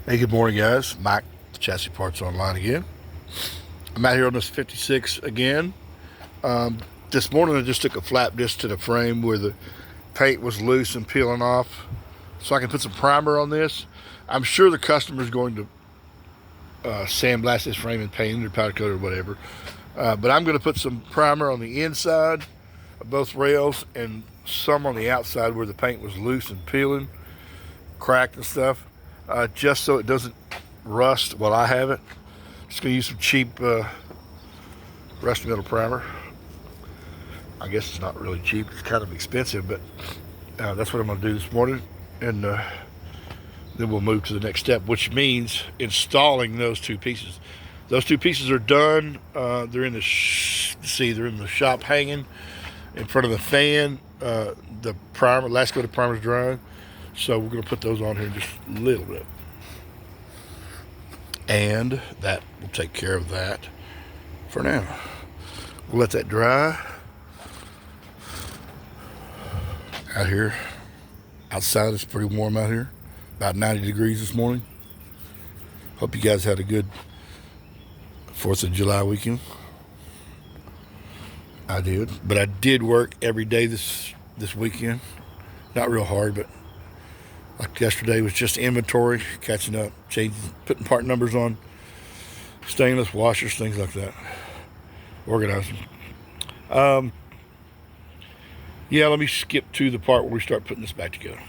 Hey, good morning, guys. Mike, Chassis Parts Online again. I'm out here on this 56 again. This morning I just took a flap disc to the frame where the paint was loose and peeling off so I can put some primer on this. I'm sure the customer's going to sandblast this frame and paint it or powder coat or whatever. But I'm going to put some primer on the inside of both rails and some on the outside where the paint was loose and peeling, cracked and stuff, just so it doesn't rust while I have it. Just gonna use some cheap rust metal primer. I guess it's not really cheap, it's kind of expensive, but that's what I'm gonna do this morning. And then we'll move to the next step, which means installing those two pieces. Those two pieces are done. They're in the they're in the shop hanging in front of the fan. The primer, last coat of primer is drying, so we're going to put those on here in just a little bit, and that will take care of that for now. We'll let that dry. Out here, outside it's pretty warm out here, about 90 degrees this morning. Hope you guys had a good 4th of July weekend. I did, but I did work every day this weekend. Not real hard, but like yesterday was just inventory, catching up, changing, putting part numbers on stainless washers, things like that. Organizing. Yeah, let me skip to the part where we start putting this back together.